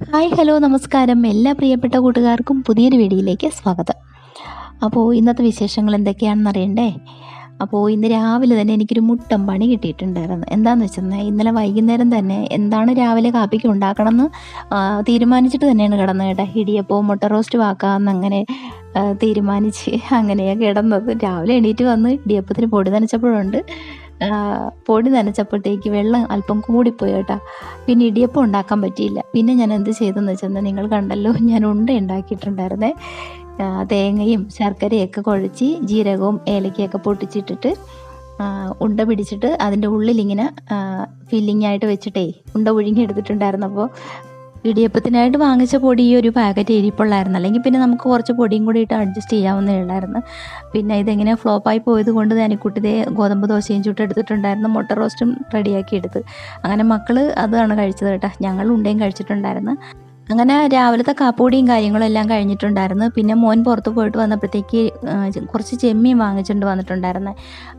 Hi hello നമസ്കാരം എല്ലാ പ്രിയപ്പെട്ട കൂട്ടുകാർക്കും പുതിയൊരു വീഡിയോയിലേക്ക് സ്വാഗതം. അപ്പോൾ ഇന്നത്തെ വിശേഷങ്ങൾ എന്തൊക്കെയാണെന്ന് അറിയണ്ടേ? അപ്പോൾ ഇന്ന് രാവിലെ തന്നെ എനിക്കൊരു മുട്ടൻ പണി കിട്ടിയിട്ടുണ്ടായിരുന്നു. എന്താണെന്ന് വെച്ചെന്നാൽ ഇന്നലെ വൈകുന്നേരം തന്നെ എന്താണ് രാവിലെ കാപ്പിക്ക് ഉണ്ടാക്കണമെന്ന് തീരുമാനിച്ചിട്ട് തന്നെയാണ് കിടന്നത് കേട്ടോ. ഇടിയപ്പവും മുട്ട റോസ്റ്റും ആക്കാമെന്ന് അങ്ങനെ തീരുമാനിച്ച് അങ്ങനെയാണ് കിടന്നത്. രാവിലെ എണീറ്റ് വന്ന് ഇടിയപ്പത്തിന് പൊടി നനച്ചപ്പോഴുണ്ട് പൊടി നനച്ചപ്പോഴത്തേക്ക് വെള്ളം അല്പം കൂടിപ്പോയി കേട്ടോ. പിന്നെ ഇടിയപ്പം ഉണ്ടാക്കാൻ പറ്റിയില്ല. പിന്നെ ഞാൻ എന്ത് ചെയ്തെന്ന് വെച്ചെന്നാൽ നിങ്ങൾ കണ്ടല്ലോ, ഞാൻ ഉണ്ട ഉണ്ടാക്കിയിട്ടുണ്ടായിരുന്നേ. തേങ്ങയും ശർക്കരയൊക്കെ കുഴച്ച് ജീരകവും ഏലക്കയൊക്കെ പൊട്ടിച്ചിട്ടിട്ട് ഉണ്ട പിടിച്ചിട്ട് അതിൻ്റെ ഉള്ളിലിങ്ങനെ ഫില്ലിംഗ് ആയിട്ട് വെച്ചിട്ടേ ഉണ്ട പുഴുങ്ങിയെടുത്തിട്ടുണ്ടായിരുന്നു. അപ്പോൾ ഇടിയപ്പത്തിനായിട്ട് വാങ്ങിച്ച പൊടി ഈ ഒരു പാക്കറ്റ് ഇരിപ്പുള്ളായിരുന്നു. അല്ലെങ്കിൽ പിന്നെ നമുക്ക് കുറച്ച് പൊടിയും കൂടി ഇട്ട് അഡ്ജസ്റ്റ് ചെയ്യാവുന്നേ ഉള്ളായിരുന്നു. പിന്നെ ഇതെങ്ങനെ ഫ്ലോപ്പായി പോയത് കൊണ്ട് ഞാനിക്കുട്ടിതേ ഗോതമ്പ് ദോശയും ചുട്ടെടുത്തിട്ടുണ്ടായിരുന്നു. മുട്ട റോസ്റ്റും റെഡിയാക്കി എടുത്ത്. അങ്ങനെ മക്കൾ അതാണ് കഴിച്ചത് കേട്ടോ. ഞങ്ങൾ ഉണ്ടയും കഴിച്ചിട്ടുണ്ടായിരുന്നു. അങ്ങനെ രാവിലത്തെ കാപ്പുപൊടിയും കാര്യങ്ങളും എല്ലാം കഴിഞ്ഞിട്ടുണ്ടായിരുന്നു. പിന്നെ മോൻ പുറത്ത് പോയിട്ട് വന്നപ്പോഴത്തേക്ക് കുറച്ച് ചെമ്മീൻ വാങ്ങിച്ചുകൊണ്ട് വന്നിട്ടുണ്ടായിരുന്നു.